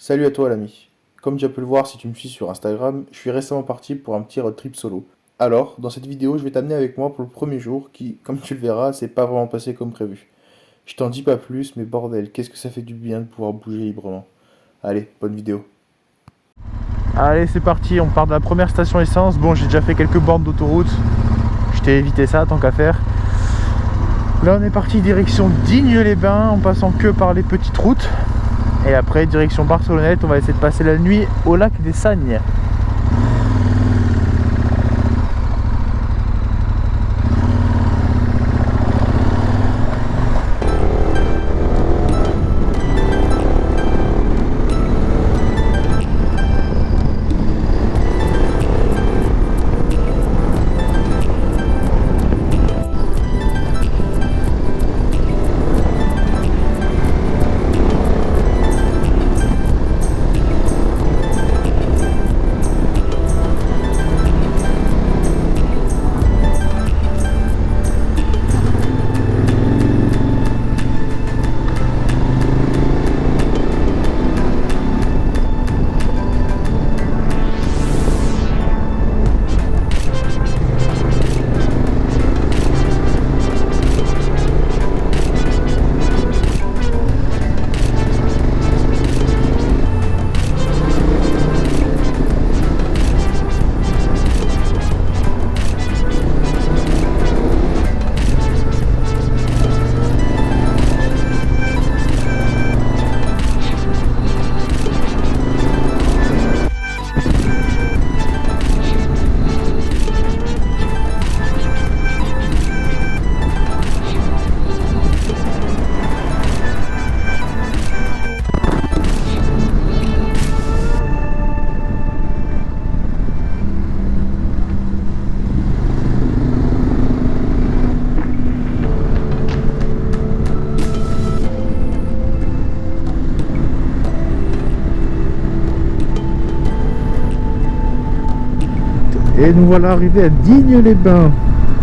Salut à toi l'ami. Comme tu as pu le voir si tu me suis sur Instagram, je suis récemment parti pour un petit road trip solo. Alors, dans cette vidéo, je vais t'amener avec moi pour le premier jour qui, comme tu le verras, s'est pas vraiment passé comme prévu. Je t'en dis pas plus, mais bordel, qu'est-ce que ça fait du bien de pouvoir bouger librement. Allez, bonne vidéo. Allez, c'est parti, on part de la première station essence. Bon, j'ai déjà fait quelques bornes d'autoroute. Je t'ai évité ça tant qu'à faire. Là, on est parti direction Digne-les-Bains en passant que par les petites routes. Et après, direction Barcelonnette, on va essayer de passer la nuit au lac des Sagnes. Et nous voilà arrivés à Digne-les-Bains.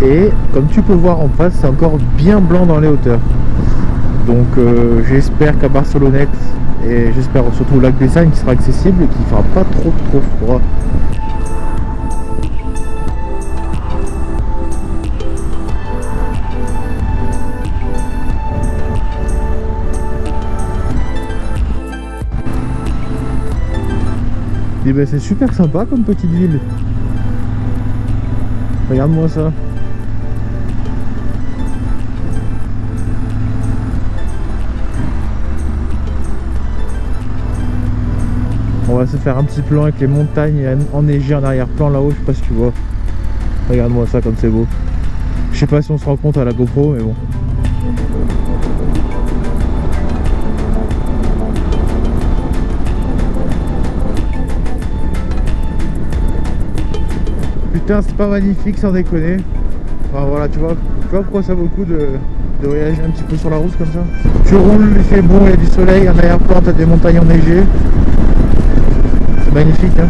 Et comme tu peux voir en face, c'est encore bien blanc dans les hauteurs. Donc j'espère qu'à Barcelonnette, et j'espère surtout au lac des Sagnes qui sera accessible et qu'il ne fera pas trop froid. Et ben c'est super sympa comme petite ville. Regarde-moi ça. On va se faire un petit plan avec les montagnes enneigées en arrière-plan là-haut, je sais pas si tu vois. Regarde-moi ça comme c'est beau. Je sais pas si on se rend compte à la GoPro, mais bon. Putain, c'est pas magnifique sans déconner. Enfin voilà, tu vois pourquoi ça vaut le coup de voyager un petit peu sur la route comme ça. Tu roules, il fait bon, il y a du soleil, en arrière-plan t'as des montagnes enneigées. C'est magnifique, hein.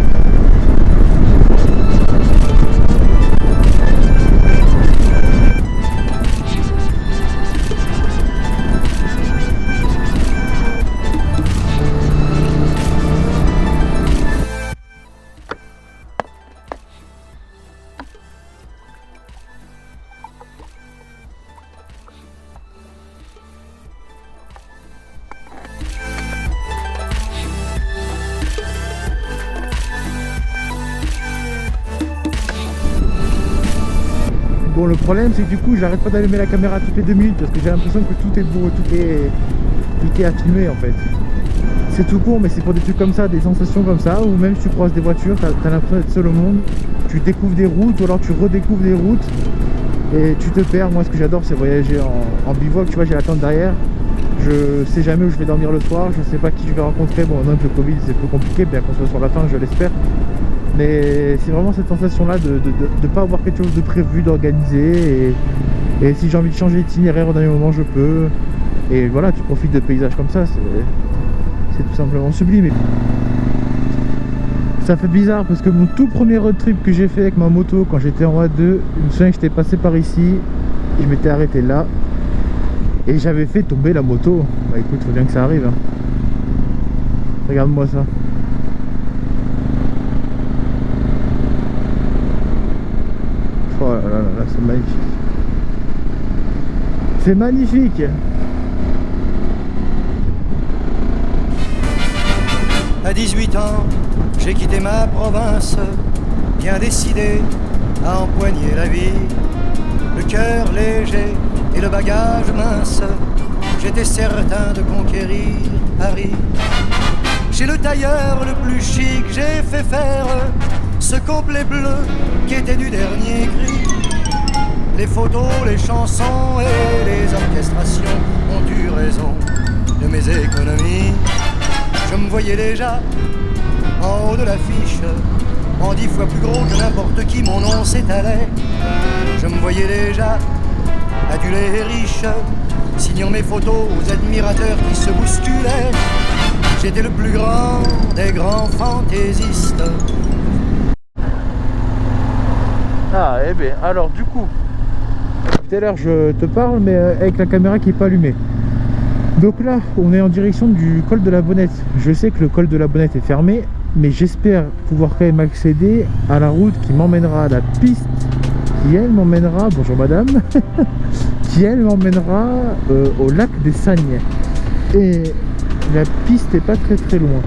Bon, le problème c'est que du coup j'arrête pas d'allumer la caméra toutes les 2 minutes parce que j'ai l'impression que tout est beau, tout est à filmer en fait. C'est tout court, mais c'est pour des trucs comme ça, des sensations comme ça, ou même si tu croises des voitures, t'as l'impression d'être seul au monde, tu découvres des routes ou alors tu redécouvres des routes et tu te perds. Moi ce que j'adore c'est voyager en bivouac, tu vois, j'ai la tente derrière, je sais jamais où je vais dormir le soir, je sais pas qui je vais rencontrer. Bon, donc le Covid c'est plus compliqué, bien qu'on soit sur la fin, je l'espère. Mais c'est vraiment cette sensation là de ne pas avoir quelque chose de prévu, d'organisé, et si j'ai envie de changer d'itinéraire au dernier moment je peux. Et voilà, tu profites de paysages comme ça, c'est tout simplement sublime. Ça fait bizarre parce que mon tout premier road trip que j'ai fait avec ma moto quand j'étais en A2, je me souviens que j'étais passé par ici et je m'étais arrêté là et j'avais fait tomber la moto. Bah écoute, faut bien que ça arrive, hein. Regarde-moi ça. Oh là là là, c'est magnifique. C'est magnifique. À 18 ans, j'ai quitté ma province, bien décidé à empoigner la vie. Le cœur léger et le bagage mince, j'étais certain de conquérir Paris. Chez le tailleur le plus chic, j'ai fait faire ce complet bleu qui était du dernier cri. Les photos, les chansons et les orchestrations ont eu raison de mes économies. Je me voyais déjà en haut de l'affiche, en 10 fois plus gros que n'importe qui, mon nom s'étalait. Je me voyais déjà adulé et riche, signant mes photos aux admirateurs qui se bousculaient. J'étais le plus grand des grands fantaisistes. Ah, eh bien, alors du coup, tout à l'heure je te parle, mais avec la caméra qui n'est pas allumée. Donc là, on est en direction du col de la Bonnette. Je sais que le col de la Bonnette est fermé, mais j'espère pouvoir quand même accéder à la route qui m'emmènera à la piste, qui elle m'emmènera, bonjour madame, qui elle m'emmènera au lac des Sagnes. Et la piste n'est pas très loin.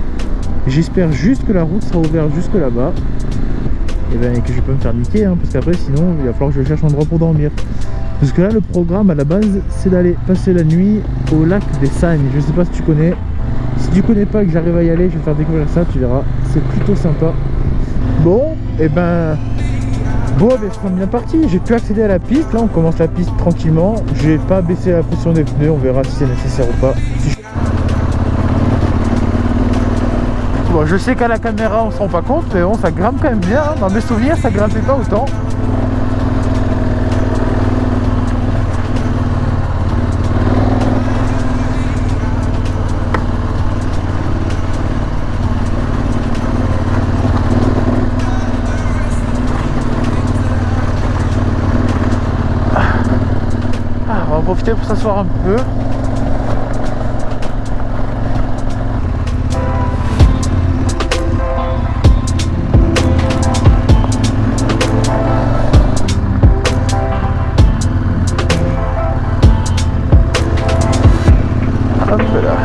J'espère juste que la route sera ouverte jusque là-bas. Et ben, que je peux me faire niquer, hein, parce qu'après sinon il va falloir que je cherche un endroit pour dormir. Parce que là le programme à la base c'est d'aller passer la nuit au lac des Sagnes. Je sais pas si tu connais. Si tu connais pas et que j'arrive à y aller, je vais faire découvrir ça, tu verras. C'est plutôt sympa. Bon, et ben... Bon, ben c'est bien parti. J'ai pu accéder à la piste. Là on commence la piste tranquillement. Je vais pas baisser la pression des pneus, on verra si c'est nécessaire ou pas. Bon, je sais qu'à la caméra on se rend pas compte, mais bon, ça grimpe quand même bien, hein. Dans mes souvenirs ça grimpait pas autant. On va en profiter pour s'asseoir un peu. Hop là.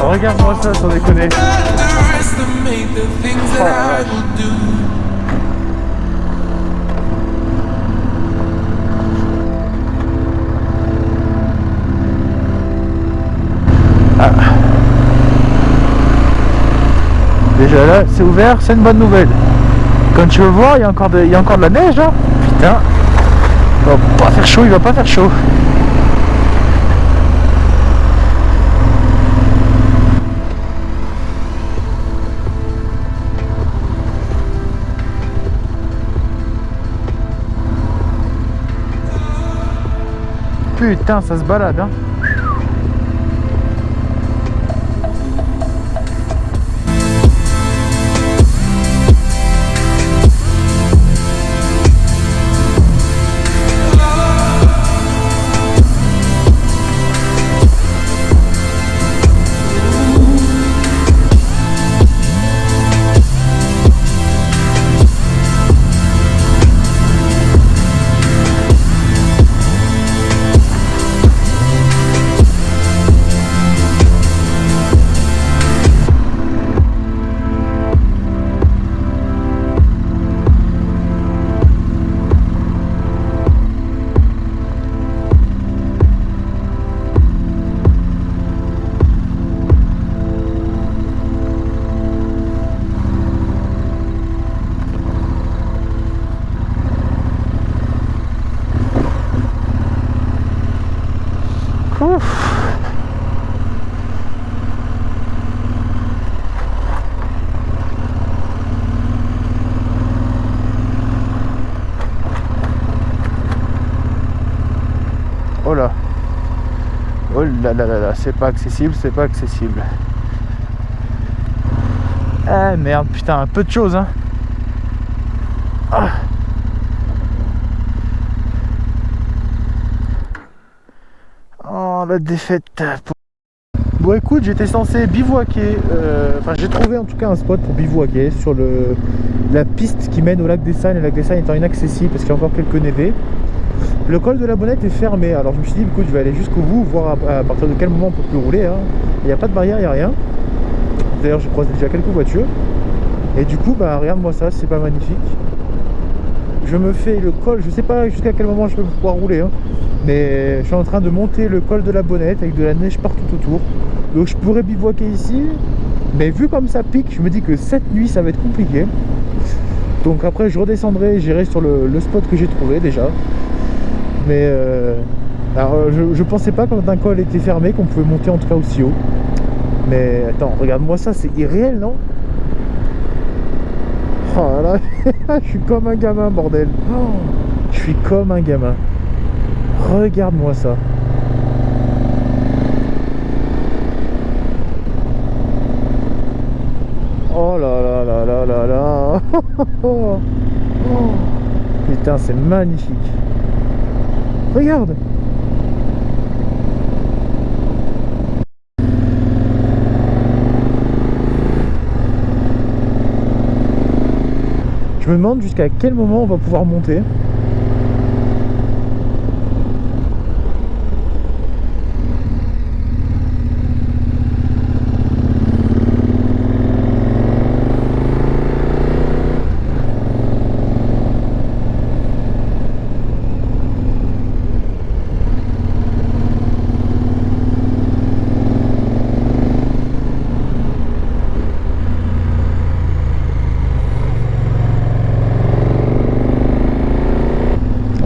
Regarde-moi ça, sans déconner. Ah. Déjà là, c'est ouvert, c'est une bonne nouvelle. Comme tu veux voir, il y a encore de la neige là. Putain. Il va pas faire chaud, il va pas faire chaud. Putain, ça se balade, hein. là là là là, c'est pas accessible, c'est pas accessible. Ah merde, putain, un peu de choses hein. Ah. Oh la défaite. Bon écoute, j'étais censé bivouaquer, enfin j'ai trouvé en tout cas un spot pour bivouaquer sur la piste qui mène au lac des Sagnes, le lac des Sagnes étant inaccessible parce qu'il y a encore quelques névés. Le col de la Bonnette est fermé, alors je me suis dit écoute je vais aller jusqu'au bout, voir à partir de quel moment on peut plus rouler hein. Il n'y a pas de barrière, il n'y a rien. D'ailleurs j'ai croisé déjà quelques voitures. Et du coup bah regarde-moi ça, c'est pas magnifique. Je me fais le col, je sais pas jusqu'à quel moment je peux pouvoir rouler hein, mais je suis en train de monter le col de la Bonnette avec de la neige partout autour. Donc je pourrais bivouaquer ici, mais vu comme ça pique, je me dis que cette nuit ça va être compliqué. Donc après je redescendrai et j'irai sur le spot que j'ai trouvé déjà. Mais alors, je pensais pas quand un col était fermé qu'on pouvait monter en tout cas aussi haut. Mais attends, regarde-moi ça, c'est irréel non? Oh là là, je suis comme un gamin bordel. Oh, je suis comme un gamin. Regarde-moi ça. Oh là là là là là là. Oh, putain, c'est magnifique. Regarde. Je me demande jusqu'à quel moment on va pouvoir monter.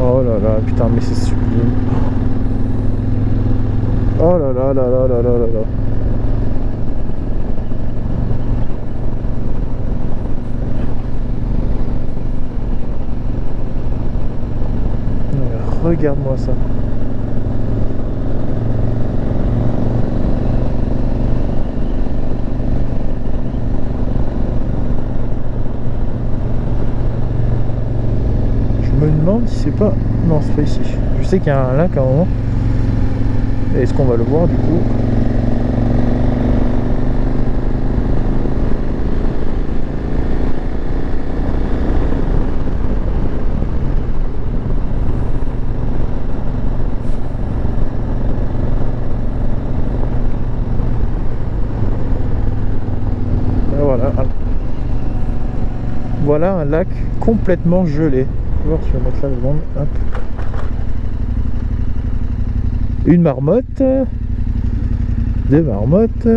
Oh là là, putain, mais c'est sublime. Oh là là là là là là là là. Regarde-moi ça. Je me demande si c'est pas... Non, c'est pas ici. Je sais qu'il y a un lac à un moment. Est-ce qu'on va le voir du coup? Voilà. Voilà un lac complètement gelé. On va voir si je vais mettre là le monde. Hop. Une marmotte. Deux marmottes.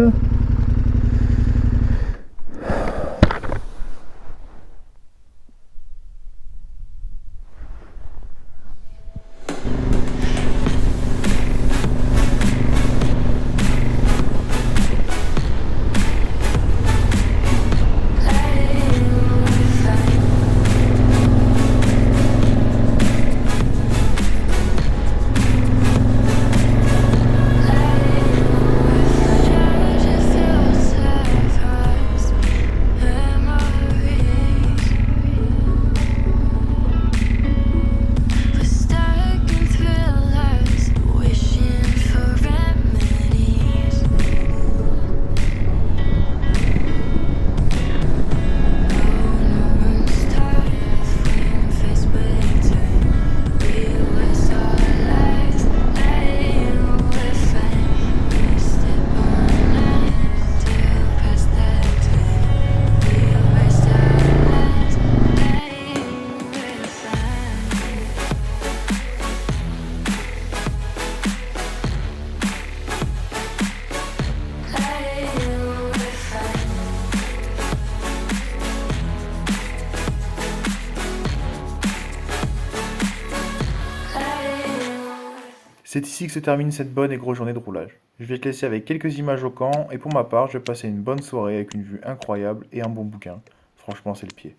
C'est ici que se termine cette bonne et grosse journée de roulage. Je vais te laisser avec quelques images au camp et pour ma part, je vais passer une bonne soirée avec une vue incroyable et un bon bouquin. Franchement, c'est le pied.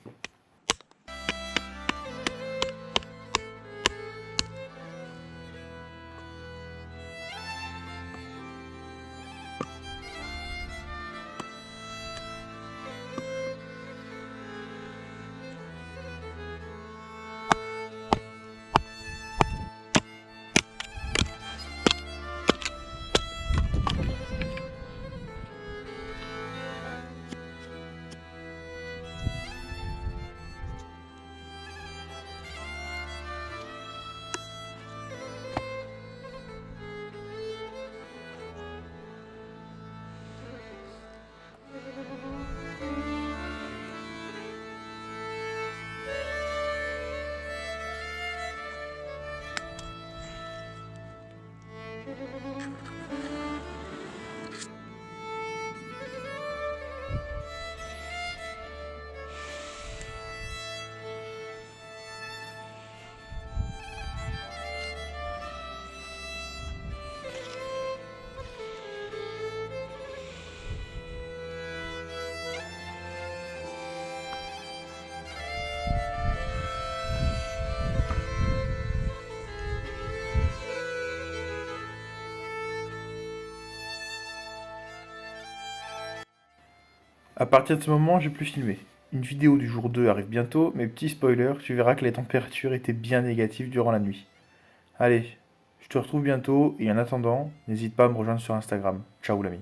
À partir de ce moment, j'ai plus filmé. Une vidéo du jour 2 arrive bientôt, mais petit spoiler, tu verras que les températures étaient bien négatives durant la nuit. Allez, je te retrouve bientôt et en attendant, n'hésite pas à me rejoindre sur Instagram. Ciao l'ami.